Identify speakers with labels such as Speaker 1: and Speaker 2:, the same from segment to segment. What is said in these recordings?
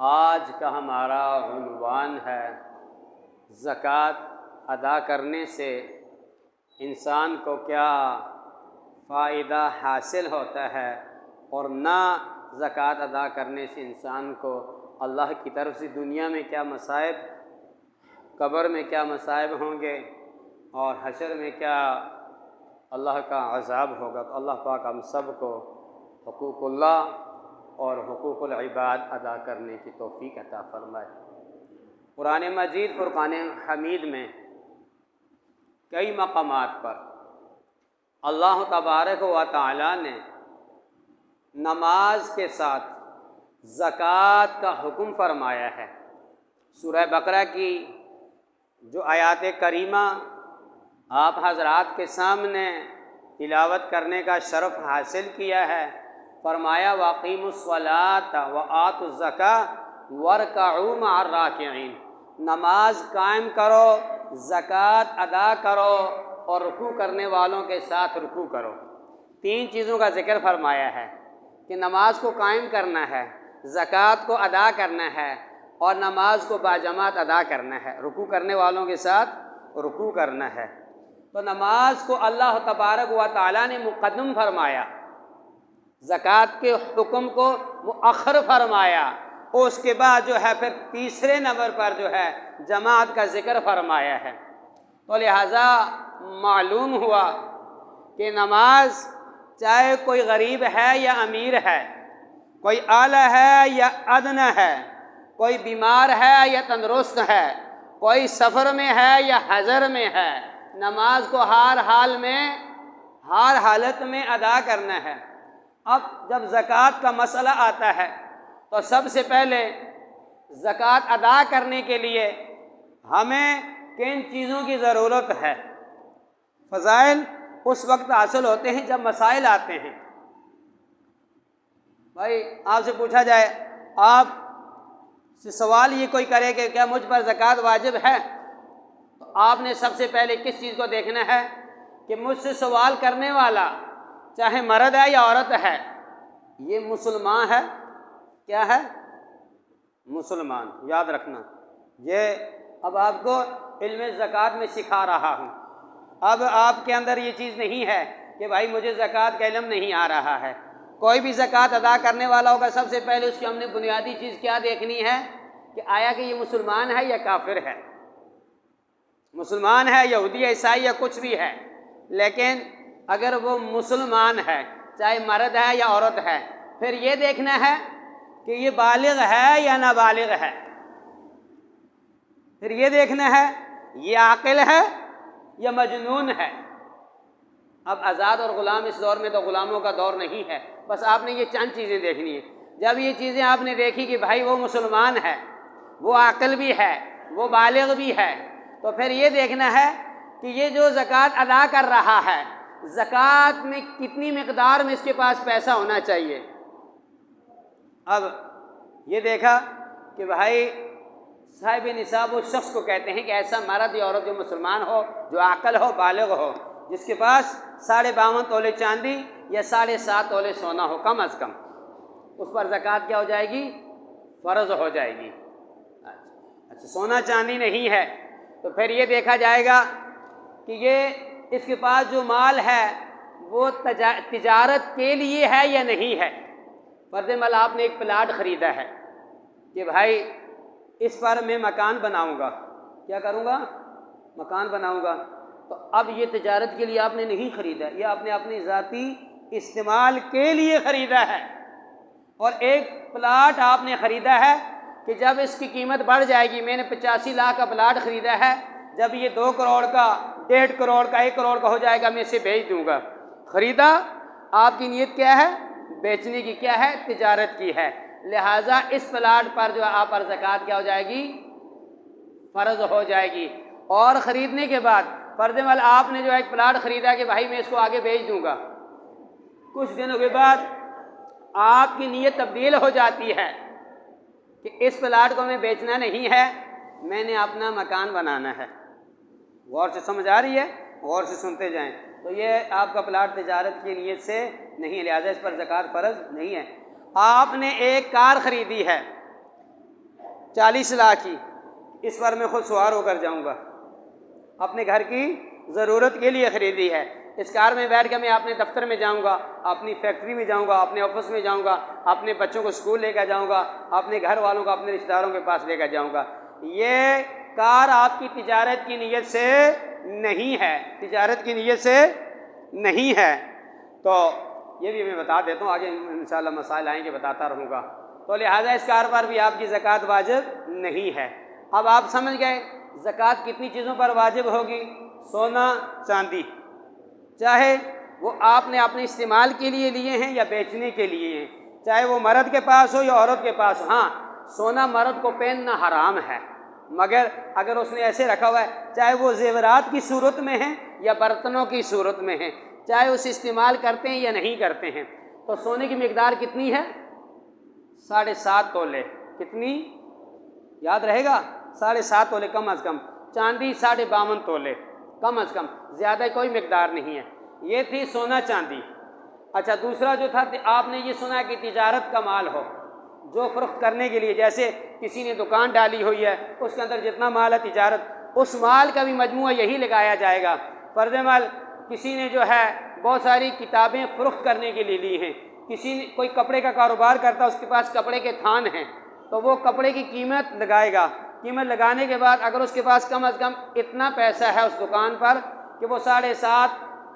Speaker 1: आज का हमारा उन्वान है ज़कात अदा करने से इंसान को क्या फ़ायदा हासिल होता है और ना ज़कात अदा करने से इंसान को अल्लाह की तरफ से दुनिया में क्या मसाइब, कब्र में क्या मसाइब होंगे और हशर में क्या अल्लाह का अज़ाब होगा। तो अल्लाह पाक हम सब को हुकूकुल्लाह और हुकूकुल इबाद अदा करने की तौफ़ीक़ अता फ़रमाए। कुरान मजीद फ़ुरक़ान हमीद में कई मक़ामात पर अल्लाह तबारक व तआला ने नमाज के साथ ज़कात का हुक्म फ़रमाया है। सूरह बकरा की जो आयात करीमा आप हज़रात के सामने तिलावत करने का शरफ़ हासिल किया है, फ़रमाया वाक़ीमुस्सलात व आतुज़्ज़का वरकऊ मअर राकिईन, नमाज कायम करो, ज़कात अदा करो और रुकू करने वालों के साथ रुकू करो। तीन चीज़ों का ज़िक्र फरमाया है कि नमाज को कायम करना है, ज़कात को अदा करना है और नमाज को बाजमात अदा करना है, रुकू करने वालों के साथ रुकू करना है। तो नमाज को अल्लाह तबारक व तआला ने मुक़द्दम फरमाया, ज़कात के हुक्म को मुअख़्ख़र फरमाया और उसके बाद जो है फिर तीसरे नंबर पर जो है जमात का ज़िक्र फरमाया है। तो लिहाजा मालूम हुआ कि नमाज चाहे कोई गरीब है या अमीर है, कोई आला है या अदना है, कोई बीमार है या तंदुरुस्त है, कोई सफ़र में है या हज़र में है, नमाज को हर हाल में, हर हालत में अदा करना है। अब जब ज़कात का मसला आता है तो सबसे पहले ज़कात अदा करने के लिए हमें किन चीज़ों की ज़रूरत है। फ़ज़ाइल उस वक्त हासिल होते हैं जब मसाइल आते हैं। भाई आपसे पूछा जाए, आप से सवाल ये कोई करे कि क्या मुझ पर ज़कात वाजिब है, तो आपने सबसे पहले किस चीज़ को देखना है कि मुझसे सवाल करने वाला चाहे मर्द है या औरत है, ये मुसलमान है। क्या है? मुसलमान। याद रखना, ये अब आपको इल्म ज़कात में सिखा रहा हूँ। अब आपके अंदर ये चीज़ नहीं है कि भाई मुझे ज़कात का इल्म नहीं आ रहा है। कोई भी ज़कात अदा करने वाला होगा, सबसे पहले उसकी हमने बुनियादी चीज़ क्या देखनी है कि आया कि ये मुसलमान है या काफिर है। मुसलमान है, यहूदी, ईसाई या कुछ भी है, लेकिन अगर वो मुसलमान है, चाहे मर्द है या औरत है, फिर ये देखना है कि ये बालिग है या नाबालिग है। फिर ये देखना है ये आकिल है या मजनून है। अब आज़ाद और ग़ुलाम इस दौर में तो ग़ुलामों का दौर नहीं है, बस आपने ये चंद चीज़ें देखनी है। जब ये चीज़ें आपने देखी कि भाई वो मुसलमान है, वो आकिल भी है, वो बालिग भी है, तो फिर ये देखना है कि ये जो ज़कात अदा कर रहा है, ज़कात में कितनी मिक़दार में इसके पास पैसा होना चाहिए। अब ये देखा कि भाई साहिब निसाब उस शख्स को कहते हैं कि ऐसा मर्द या औरत जो मुसलमान हो, जो आक़िल हो, बालिग हो, जिसके पास 52.5 तोले चांदी या 7.5 तोले सोना हो कम अज़ कम, उस पर ज़कात क्या हो जाएगी? फ़र्ज़ हो जाएगी। अच्छा, सोना चांदी नहीं है तो फिर ये देखा जाएगा कि ये इसके पास जो माल है वो तिजारत के लिए है या नहीं है। फर्ज़ आपने एक प्लाट ख़रीदा है कि भाई इस पर मैं मकान बनाऊंगा, क्या करूंगा? मकान बनाऊंगा। तो अब ये तिजारत के लिए आपने नहीं ख़रीदा, ये आपने अपनी ज़ाती इस्तेमाल के लिए ख़रीदा है। और एक प्लाट आपने ख़रीदा है कि जब इसकी कीमत बढ़ जाएगी, मैंने 85 लाख का प्लाट ख़रीदा है, जब ये 2 करोड़ का, 1.5 करोड़ का, 1 करोड़ का हो जाएगा, मैं इसे बेच दूंगा। ख़रीदा, आपकी नीयत क्या है? बेचने की। क्या है? तिजारत की है। लिहाजा इस प्लाट पर जो आप पर ज़कात क्या हो जाएगी? फ़र्ज़ हो जाएगी। और ख़रीदने के बाद फ़र्ज़ आपने जो एक प्लाट ख़रीदा कि भाई मैं इसको आगे बेच दूंगा, कुछ दिनों के बाद आपकी नीयत तब्दील हो जाती है कि इस प्लाट को मैं बेचना नहीं है, मैंने अपना मकान बनाना है। गौर से समझ आ रही है? गौर से सुनते जाएं। तो ये आपका प्लाट तिजारत की नीयत से नहीं है, लिहाजा इस पर ज़कात फ़र्ज़ नहीं है। आपने एक कार ख़रीदी है, 40 लाख की, इस पर मैं खुद सवार होकर जाऊंगा, अपने घर की ज़रूरत के लिए ख़रीदी है। इस कार में बैठ कर मैं अपने दफ्तर में जाऊंगा, अपनी फैक्ट्री में जाऊंगा, अपने ऑफिस में जाऊंगा, अपने बच्चों को स्कूल लेकर जाऊंगा, अपने घर वालों को अपने रिश्तेदारों के पास लेकर जाऊंगा। ये कार आपकी तिजारत की नीयत से नहीं है, तिजारत की नीयत से नहीं है। तो ये भी मैं बता देता हूँ, आगे इंशाअल्लाह मसाइल आएंगे बताता रहूँगा। तो लिहाजा इस कार पर भी आपकी ज़कात वाजिब नहीं है। अब आप समझ गए ज़कात कितनी चीज़ों पर वाजिब होगी। सोना चांदी, चाहे वो आपने अपने इस्तेमाल के लिए लिए हैं या बेचने के लिए हैं, चाहे वो मर्द के पास हो या औरत के पास हो। हाँ, सोना मर्द को पहनना हराम है, मगर अगर उसने ऐसे रखा हुआ है, चाहे वो जेवरात की सूरत में है या बर्तनों की सूरत में है, चाहे उसे इस्तेमाल करते हैं या नहीं करते हैं, तो सोने की मिकदार कितनी है? 7.5 तोले। कितनी याद रहेगा? 7.5 तोले कम अज़ कम। चांदी 52.5 तोले कम अज़ कम, ज़्यादा कोई मिकदार नहीं है। ये थी सोना चांदी। अच्छा, दूसरा जो था, आपने ये सुना कि तिजारत का माल हो जो फ़रोख्त करने के लिए, जैसे किसी ने दुकान डाली हुई है, उसके अंदर जितना माल है तिजारत, उस माल का भी मजमूआ यही लगाया जाएगा। फ़र्ज़ माल किसी ने जो है बहुत सारी किताबें फ़रोख्त करने के लिए ली हैं, किसी ने कोई कपड़े का कारोबार करता है, उसके पास कपड़े के थान हैं, तो वो कपड़े की कीमत लगाएगा। कीमत लगाने के बाद अगर उसके पास कम अज़ कम इतना पैसा है उस दुकान पर कि वो 7.5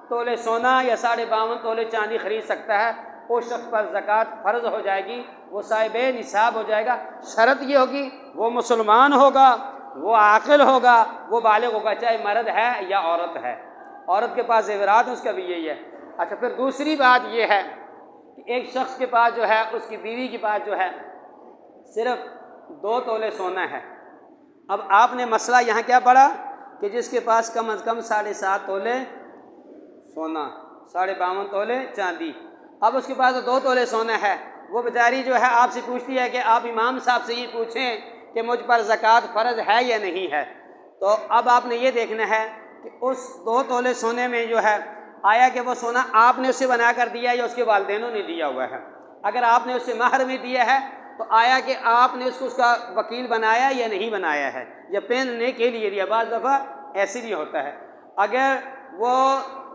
Speaker 1: तोले सोना या 52.5 तोले चांदी ख़रीद सकता है, उस शख्स पर ज़कात फ़र्ज़ हो जाएगी, वो साहिबे निसाब हो जाएगा। शर्त ये होगी वो मुसलमान होगा, वो आक़िल होगा, वो बालिग़ होगा, चाहे मर्द है या औरत है। औरत के पास ज़ेवरात उसका भी यही है। अच्छा, फिर दूसरी बात ये है कि एक शख्स के पास जो है, उसकी बीवी के पास जो है सिर्फ 2 तोले सोना है। अब आपने मसला यहाँ क्या पढ़ा कि जिसके पास कम अज़ कम 7.5 तोले सोना, 52.5 तोले चांदी, अब उसके पास 2 तोले सोना है, वो बेचारी जो है आपसे पूछती है कि आप इमाम साहब से ये पूछें कि मुझ पर ज़कात फ़र्ज़ है या नहीं है। तो अब आपने ये देखना है कि उस 2 तोले सोने में जो है, आया कि वो सोना आपने उससे बना कर दिया या उसके वालिदैनों ने दिया हुआ है। अगर आपने उससे महर में दिया है तो आया कि आपने उसका वकील बनाया या नहीं बनाया है, या पहनने के लिए दिया। बाज़ दफ़ा ऐसे भी होता है, अगर वो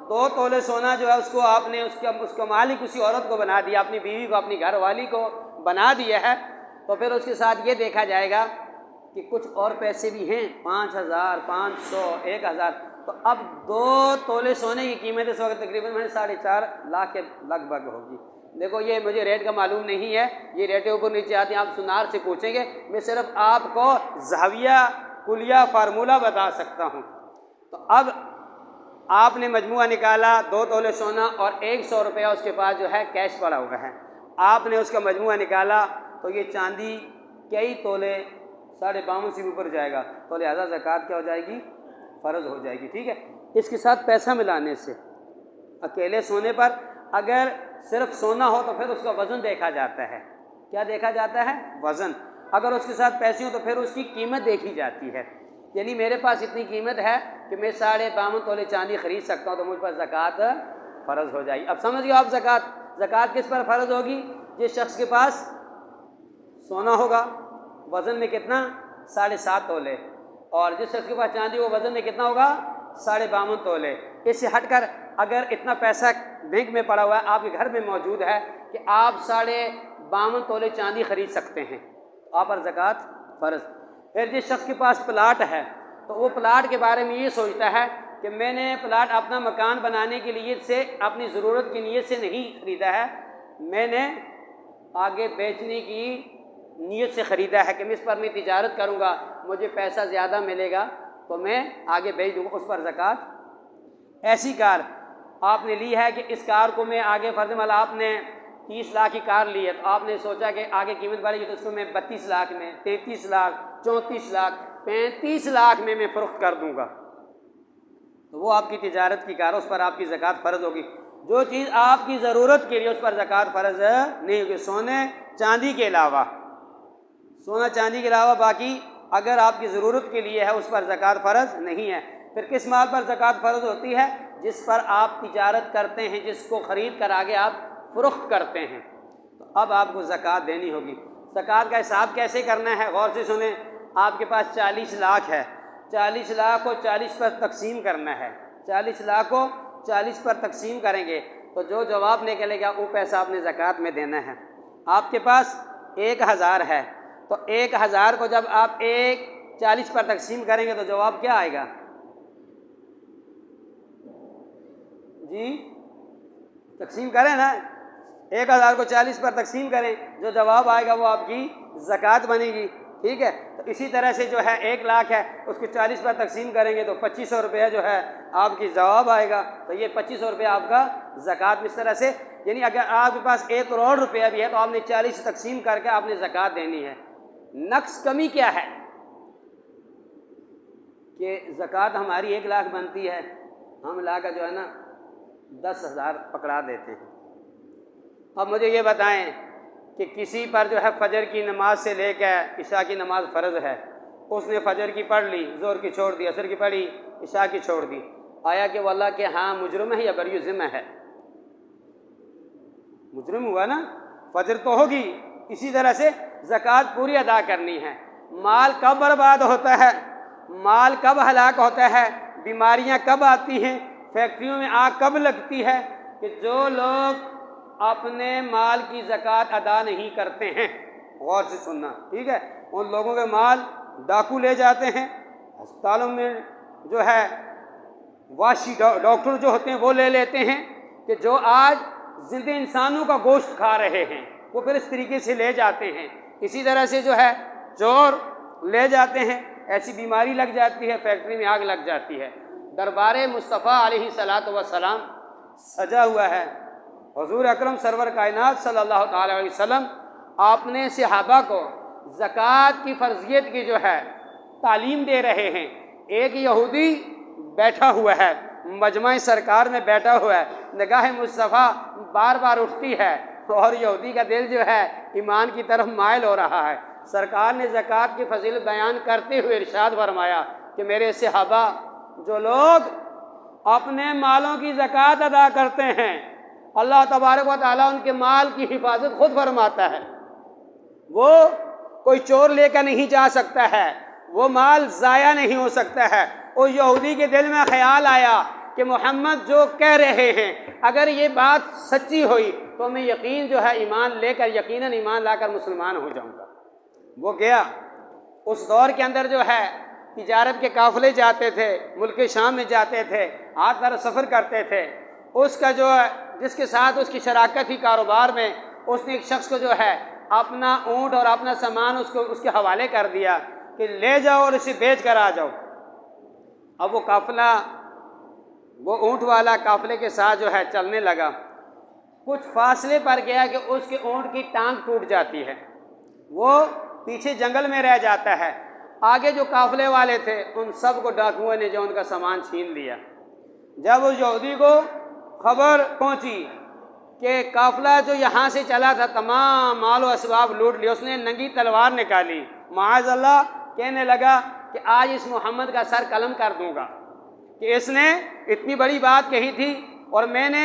Speaker 1: 2 तोले सोना जो है उसको आपने उसका मालिक उसी औरत को बना दिया, अपनी बीवी को, अपनी घर वाली को बना दिया है, तो फिर उसके साथ ये देखा जाएगा कि कुछ और पैसे भी हैं, 5,000, 500, 1,000। तो अब 2 तोले सोने की कीमत इस वक्त तकरीबन 4.5 लाख के लगभग होगी। देखो, ये मुझे रेट का मालूम नहीं है, ये रेटें ऊपर नीचे आती हैं, आप सुनार से पूछेंगे, मैं सिर्फ आपको ज़ाविया कुलिया फार्मूला बता सकता हूँ। तो अब आपने मजमुआ निकाला, 2 तोले सोना और 100 रुपया उसके पास जो है कैश पड़ा हुआ है, आपने उसका मजमुआ निकाला, तो ये चांदी कई तोले 52.5 से ऊपर जाएगा, तो लिहाजा ज़कात क्या हो जाएगी? फ़र्ज़ हो जाएगी। ठीक है, इसके साथ पैसा मिलाने से, अकेले सोने पर अगर सिर्फ सोना हो तो फिर उसका वज़न देखा जाता है। क्या देखा जाता है? वज़न। अगर उसके साथ पैसे हो तो फिर उसकी कीमत देखी जाती है, यानी मेरे पास इतनी कीमत है कि मैं 52.5 तोले चांदी ख़रीद सकता हूँ, तो मुझ पर ज़कात फ़र्ज़ हो जाएगी। अब समझ गए आप ज़कात किस पर फ़र्ज़ होगी? जिस शख्स के पास सोना होगा वज़न में कितना? 7.5 तोले, और जिस शख्स के पास चांदी वो वज़न में कितना होगा? 52.5 तोले। इससे हटकर अगर इतना पैसा बैंक में पड़ा हुआ है, आपके घर में मौजूद है कि आप 52.5 तोले चांदी ख़रीद सकते हैं, तो आप पर ज़कात फ़र्ज़। फिर जिस शख्स के पास प्लाट है, तो वो प्लाट के बारे में ये सोचता है कि मैंने प्लाट अपना मकान बनाने की नीयत से, अपनी ज़रूरत की नीयत से नहीं ख़रीदा है, मैंने आगे बेचने की नीयत से ख़रीदा है कि मैं इस पर मैं तिजारत करूँगा, मुझे पैसा ज़्यादा मिलेगा तो मैं आगे बेच दूँगा, उस पर ज़कात। ऐसी कार आपने ली है कि इस कार को मैं आगे, फ़र्ज़ माल आपने 30 लाख की कार ली है, तो आपने सोचा कि आगे कीमत बढ़ेगी तो उसको मैं 32 लाख में, 33 लाख, 34 लाख, 35 लाख में मैं फ़रोख्त कर दूँगा, तो वो आपकी तिजारत की कार, उस पर आपकी ज़कात फ़र्ज़ होगी। जो चीज़ आपकी ज़रूरत के लिए, उस पर ज़कात फ़र्ज़ नहीं होगी। सोने चांदी के अलावा, सोना चांदी के अलावा बाकी अगर आपकी ज़रूरत के लिए है, उस पर ज़कात फ़र्ज़ नहीं है। फिर किस माल पर ज़कात फ़र्ज़ होती है? जिस पर आप तिजारत करते हैं, जिसको ख़रीद कर आगे आप फ़रोख्त करते हैं, तो अब आपको ज़कात देनी होगी। ज़कात का हिसाब कैसे करना है, गौर से सुने। आपके पास 40 लाख है, 40 लाख को 40 पर तकसीम करना है। 40 लाख को 40 पर तकसीम करेंगे तो जो जवाब निकलेगा वो पैसा आपने ज़कात में देना है। आपके पास 1000 है तो 1000 को जब आप 40 पर तकसीम करेंगे तो जवाब क्या आएगा जी? तकसीम करें ना, 1000 को 40 पर तकसीम करें, जो जवाब आएगा वो आपकी ज़कात बनेगी। ठीक है, तो इसी तरह से जो है 1 लाख है उसको 40 पर तकसीम करेंगे तो 2500 रुपया जो है आपकी जवाब आएगा। तो ये 2500 रुपया आपका ज़कात। इस तरह से यानी अगर आपके पास 1 करोड़ रुपया भी है तो आपने 40 से तकसीम करके आपने ज़कात देनी है। नक्स कमी क्या है कि ज़कात हमारी 1 लाख बनती है, हम लाकर जो है ना 10,000 पकड़ा देते हैं। अब मुझे ये बताएं कि किसी पर जो है फ़जर की नमाज से लेकर इशा की नमाज फ़र्ज़ है, उसने फ़जर की पढ़ ली, ज़ोहर की छोड़ दी, असर की पढ़ी, इशा की छोड़ दी, आया कि वल्लाह के हाँ मुजरिम है या बरी ज़िम्मा है? मुजरिम हुआ ना, फ़जर तो होगी। इसी तरह से ज़कात पूरी अदा करनी है। माल कब बर्बाद होता है, माल कब हलाक होता है, बीमारियां कब आती हैं, फैक्ट्रियों में आग कब लगती है कि जो लोग अपने माल की ज़कात अदा नहीं करते हैं। गौर से सुनना, ठीक है। उन लोगों के माल डाकू ले जाते हैं, अस्पतालों में जो है वाशी डॉक्टर जो होते हैं वो ले लेते हैं कि जो आज जिंदे इंसानों का गोश्त खा रहे हैं वो फिर इस तरीके से ले जाते हैं। इसी तरह से जो है चोर ले जाते हैं, ऐसी बीमारी लग जाती है, फैक्ट्री में आग लग जाती है। दरबार मुस्तफ़ा अलैहिस्सलातु वस्सलाम सजा हुआ है। हुज़ूर अकरम सरवर कायनात सल्लल्लाहु ताला अलैहि वसल्लम आपने सहाबा को ज़कात की फ़र्ज़ियत की जो है तालीम दे रहे हैं। एक यहूदी बैठा हुआ है, मजमा सरकार में बैठा हुआ है, निगाह मुस्तफ़ा बार बार उठती है और यहूदी का दिल जो है ईमान की तरफ माइल हो रहा है। सरकार ने ज़कात की फजीलत बयान करते हुए इरशाद फरमाया कि मेरे सहाबा, जो लोग अपने मालों की ज़कात अदा करते हैं, अल्लाह तबारक व तआला उनके माल की हिफाजत खुद फरमाता है। वो कोई चोर लेकर नहीं जा सकता है, वो माल ज़ाया नहीं हो सकता है। उस यहूदी के दिल में ख्याल आया कि मोहम्मद जो कह रहे हैं अगर ये बात सच्ची हुई तो मैं यकीन जो है ईमान लेकर, यकीनन ईमान लाकर मुसलमान हो जाऊंगा। वो गया। उस दौर के अंदर जो है तिजारत के काफ़िले जाते थे, मुल्क शाम में जाते थे, हर तरह सफ़र करते थे। उसका जो जिसके साथ उसकी शराकत थी कारोबार में, उसने एक शख्स को जो है अपना ऊँट और अपना सामान उसके हवाले कर दिया कि ले जाओ और इसे बेच कर आ जाओ। अब वो काफ़िला, वो ऊँट वाला काफ़िले के साथ जो है चलने लगा। कुछ फासले पर गया कि उसके ऊँट की टांग टूट जाती है, वो पीछे जंगल में रह जाता है। आगे जो काफ़िले वाले थे उन सब को डाकुओं ने जो उनका सामान छीन लिया। जब उस यहूदी को खबर पहुंची कि काफ़िला जो यहाँ से चला था तमाम माल व असबाब लूट लिया, उसने नंगी तलवार निकाली, माअज़ल्लाह कहने लगा कि आज इस मोहम्मद का सर कलम कर दूंगा कि इसने इतनी बड़ी बात कही थी और मैंने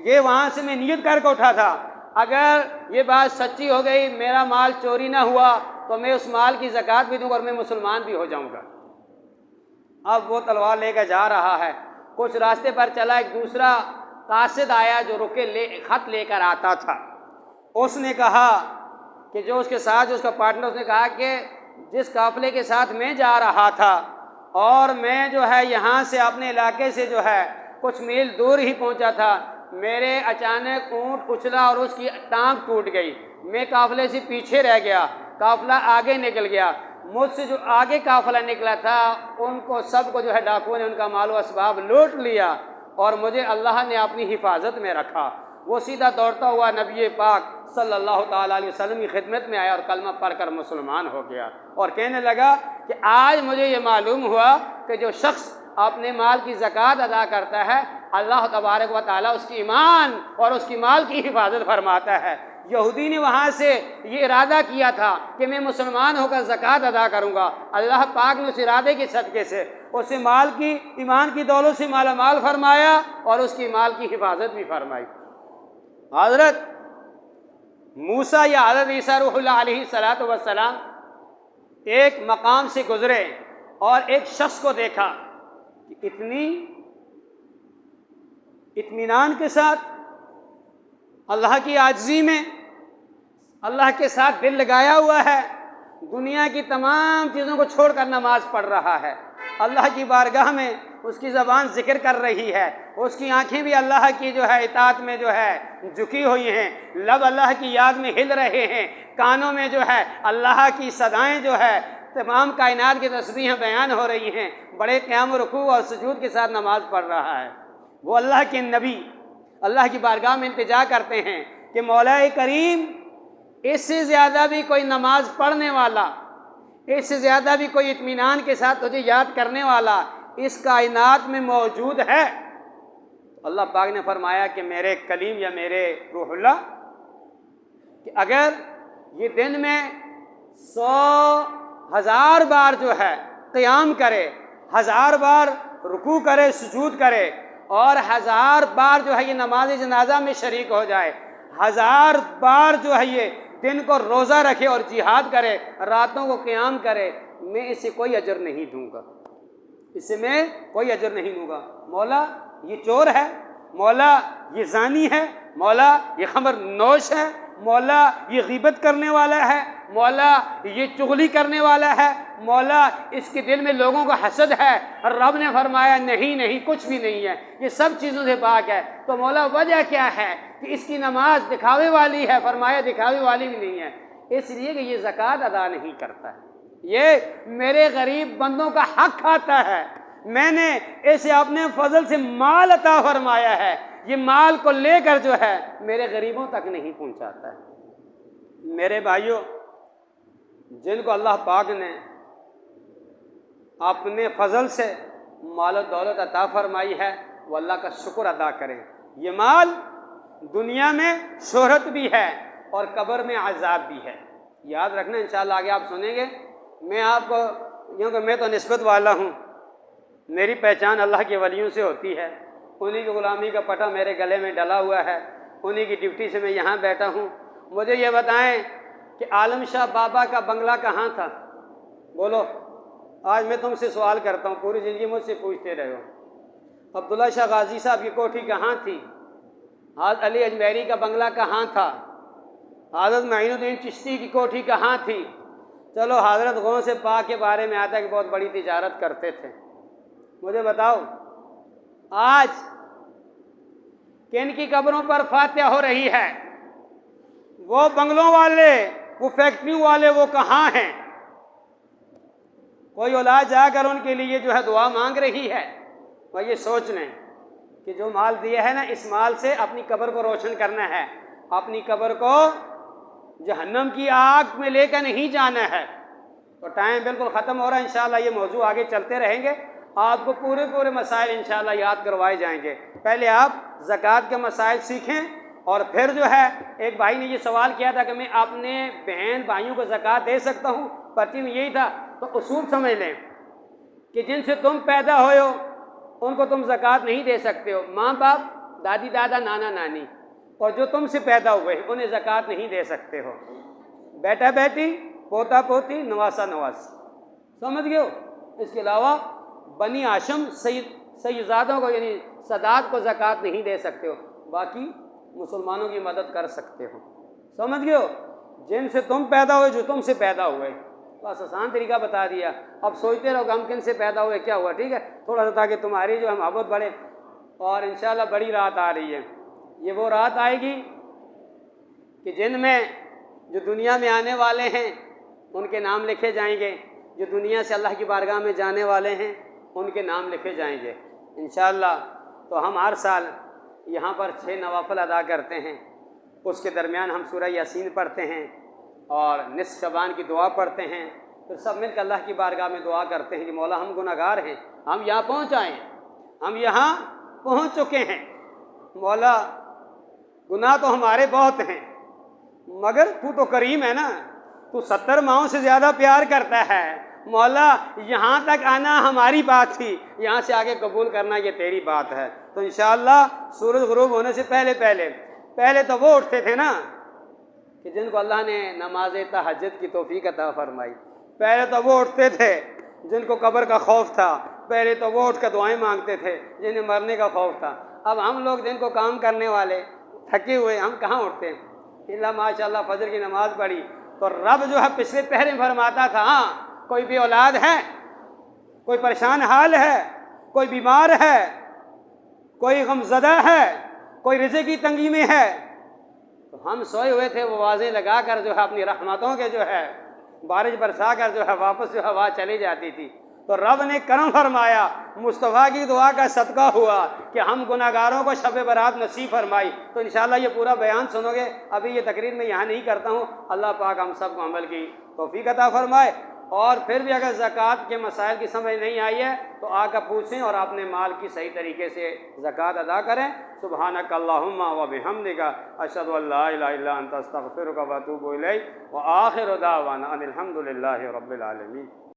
Speaker 1: ये वहाँ से मैं नियत करके उठा था, अगर ये बात सच्ची हो गई, मेरा माल चोरी ना हुआ तो मैं उस माल की ज़कात भी दूंगा और मैं मुसलमान भी हो जाऊंगा। अब वो तलवार लेकर जा रहा है। कुछ रास्ते पर चला, एक दूसरा कासिद आया जो खत लेकर आता था। उसने कहा कि जो उसके साथ जो उसका पार्टनर, उसने कहा कि जिस काफ़िले के साथ मैं जा रहा था और मैं जो है यहाँ से अपने इलाके से जो है कुछ मील दूर ही पहुँचा था, मेरे अचानक ऊँट उछला और उसकी टांग टूट गई। मैं काफ़िले से पीछे रह गया, काफ़िला आगे निकल गया। मुझसे जो आगे काफ़िला निकला था उनको सबको जो है डाकुओं ने उनका माल व असबाब लूट लिया और मुझे अल्लाह ने अपनी हिफाजत में रखा। वो सीधा दौड़ता हुआ नबी पाक सल्लल्लाहु ताला अलैहि वसल्लम की खिदमत में आया और कलमा पढ़कर मुसलमान हो गया और कहने लगा कि आज मुझे ये मालूम हुआ कि जो शख्स अपने माल की ज़कात अदा करता है, अल्लाह तबारक व तआला उसकी ईमान और उसकी माल की हिफाजत फरमाता है। यहूदी ने वहाँ से ये इरादा किया था कि मैं मुसलमान होकर ज़कात अदा करूँगा। अल्लाह पाक ने उस इरादे के सदक़े से उसे माल की, ईमान की दौलत से माला माल फरमाया और उसकी माल की हिफाजत भी फरमाई। हज़रत मूसा या हज़रत ईसा रूहुल्लाह अलैहिस्सलातु वस्सलाम एक मकाम से गुजरे और एक शख्स को देखा कि इतनी इत्मीनान के साथ अल्लाह की आजिज़ी में अल्लाह के साथ दिल लगाया हुआ है, दुनिया की तमाम चीज़ों को छोड़कर नमाज पढ़ रहा है, अल्लाह की बारगाह में उसकी ज़बान जिक्र कर रही है, उसकी आंखें भी अल्लाह की जो है इताअत में जो है झुकी हुई हैं, लब अल्लाह की याद में हिल रहे हैं, कानों में जो है अल्लाह की सदाएं जो है तमाम कायनात की तस्बीहें बयान हो रही हैं, बड़े क़याम रुकू और सुजूद के साथ नमाज पढ़ रहा है। वो अल्लाह के नबी अल्लाह की बारगाह में इल्तिजा करते हैं कि मौला करीम, इससे ज़्यादा भी कोई नमाज पढ़ने वाला, इससे ज़्यादा भी कोई इत्मीनान के साथ तुझे याद करने वाला इस कायनात में मौजूद है? अल्लाह पाक ने फरमाया कि मेरे कलीम या मेरे रूहुल्लाह, कि अगर ये दिन में 100,000 बार जो है क़याम करे, 1000 बार रुकू करे, सुजूद करे और 1000 बार जो है ये नमाज जनाजा में शरीक हो जाए, 1000 बार जो है ये दिन को रोज़ा रखे और जिहाद करे, रातों को क़याम करे, मैं इसे कोई अजर नहीं दूंगा, इसे मैं कोई अजर नहीं दूंगा। मौला ये चोर है, मौला ये ज़ानी है, मौला ये खमर नोश है, मौला ये ग़ीबत करने वाला है, मौला ये चुगली करने वाला है, मौला इसके दिल में लोगों को हसद है। रब ने फरमाया नहीं नहीं, कुछ भी नहीं है, ये सब चीज़ों से पाक है। तो मौला वजह क्या है कि इसकी नमाज दिखावे वाली है? फरमाया दिखावे वाली भी नहीं है, इसलिए कि ये ज़कात अदा नहीं करता है, ये मेरे गरीब बंदों का हक खाता है, मैंने इसे अपने फजल से माल अता फरमाया है, ये माल को लेकर जो है मेरे गरीबों तक नहीं पहुंचाता है। मेरे भाइयों, जिनको अल्लाह पाक ने अपने फजल से माल दौलत अता फरमाई है, वो अल्लाह का शुक्र अदा करें। ये माल दुनिया में शोहरत भी है और कब्र में अजाब भी है। याद रखना, इंशाअल्लाह आगे आप सुनेंगे। मैं आपको, क्योंकि मैं तो निस्बत वाला हूँ, मेरी पहचान अल्लाह के वलियों से होती है, उन्हीं की ग़ुलामी का पटा मेरे गले में डला हुआ है, उन्हीं की ड्यूटी से मैं यहाँ बैठा हूँ। मुझे ये बताएं कि आलम शाह बाबा का बंगला कहाँ था? बोलो, आज मैं तुमसे सवाल करता हूँ, पूरी ज़िंदगी मुझसे पूछते रहे हो। अब्दुल्ला शाह गाजी साहब की कोठी कहाँ थी? हज़रत अली अजमेरी का बंगला कहाँ था? हज़रत मोइनुद्दीन चिश्ती की कोठी कहाँ थी? चलो, हज़रत गौस से पाक के बारे में आता है कि बहुत बड़ी तिजारत करते थे। मुझे बताओ, आज किन की कब्रों पर फातिहा हो रही है? वो बंगलों वाले, वो फैक्ट्रियों वाले, वो कहाँ हैं? कोई औलाद जाकर उनके लिए जो है दुआ मांग रही है? वह ये सोच लें कि जो माल दिया है ना, इस माल से अपनी कब्र को रोशन करना है, अपनी कब्र को जहन्नम की आग में लेकर नहीं जाना है। तो टाइम बिल्कुल ख़त्म हो रहा है, इंशाअल्लाह ये मौजू आगे चलते रहेंगे, आपको पूरे मसाइल इंशाअल्लाह याद करवाए जाएंगे। पहले आप ज़कात के मसाइल सीखें, और फिर जो है एक भाई ने ये सवाल किया था कि मैं अपने बहन भाइयों को ज़कात दे सकता हूँ? पर्ची में यही था। तो उसूल समझ लें कि जिनसे तुम पैदा हुए हो उनको तुम ज़कात नहीं दे सकते हो, माँ बाप, दादी दादा, नाना नानी, और जो तुमसे पैदा हुए हैं उन्हें ज़कात नहीं दे सकते हो। बेटा बेटी, पोता पोती, नवासा नवासी, समझ गए हो? इसके अलावा बनी आशम सैयदादों को यानी सदात को ज़कात नहीं दे सकते हो, बाकी मुसलमानों की मदद कर सकते हो। समझ गए हो? जिनसे तुम पैदा हुए, जो तुमसे पैदा हुए, बस आसान तरीका बता दिया। अब सोचते रहो हम किन से पैदा हुए, क्या हुआ, ठीक है, थोड़ा सा, ताकि तुम्हारी जो है मोहब्बत बढ़े। और इंशाअल्लाह बड़ी रात आ रही है, ये वो रात आएगी कि जिनमें जो दुनिया में आने वाले हैं उनके नाम लिखे जाएंगे, जो दुनिया से अल्लाह की बारगाह में जाने वाले हैं उनके नाम लिखे जाएंगे इंशाअल्लाह। तो हम हर साल यहाँ पर 6 नवाफिल अदा करते हैं, उसके दरमियान हम सूरह यासीन पढ़ते हैं और निस्फ़ शबान की दुआ पढ़ते हैं, फिर सब मिलकर अल्लाह की बारगाह में दुआ करते हैं कि मौला हम गुनहगार हैं, हम यहाँ पहुँच आए, हम यहाँ पहुँच चुके हैं, मौला गुनाह तो हमारे बहुत हैं, मगर तू तो करीम है ना, तू 70 माओं से ज़्यादा प्यार करता है, मौला यहाँ तक आना हमारी बात थी, यहाँ से आगे कबूल करना ये तेरी बात है। तो इंशाअल्लाह सूरज गुरूब होने से पहले तो वो उठते थे ना, कि जिनको अल्लाह ने नमाज तहज्जुद की तौफीक अता फरमाई। पहले तो वो उठते थे जिनको कब्र का खौफ था, पहले तो वो उठ कर दुआएँ मांगते थे जिन्हें मरने का खौफ था। अब हम लोग जिनको काम करने वाले थके हुए, हम कहाँ उठते हैं? इल्ला माशाअल्लाह फजर की नमाज पढ़ी तो रब जो है पिछले पहरे में फरमाता था, हाँ कोई भी औलाद है, कोई परेशान हाल है, कोई बीमार है, कोई गमज़दा है, कोई रिज़्क़ की तंगी में है, तो हम सोए हुए थे, वो आवाज़ें लगा कर जो है अपनी रहमतों के जो है बारिश बरसा कर जो है वापस जो है वहाँ चली जाती थी। तो रब ने करम फरमाया, मुस्तफ़ा की दुआ का सदका हुआ कि हम गुनाहगारों को शब बरात नसीब फरमाई। तो इंशाअल्लाह ये पूरा बयान सुनोगे, अभी ये तकरीर मैं यहाँ नहीं करता हूँ। अल्लाह पाक हम सब को अमल की तौफीक अता फरमाए। और फिर भी अगर ज़कात के मसाइल की समझ नहीं आई है तो आकर पूछें और अपने माल की सही तरीके से ज़कात अदा करें। सुब्हानक अल्लाहुम्मा व बिहम्दिका अशहदु अल्ला इलाहा इल्ला अंता अस्तगफिरुका व अतूबु इलैक व आखिरु दावाना अनिल हम्दुलिल्लाहि रब्बिल आलमीन।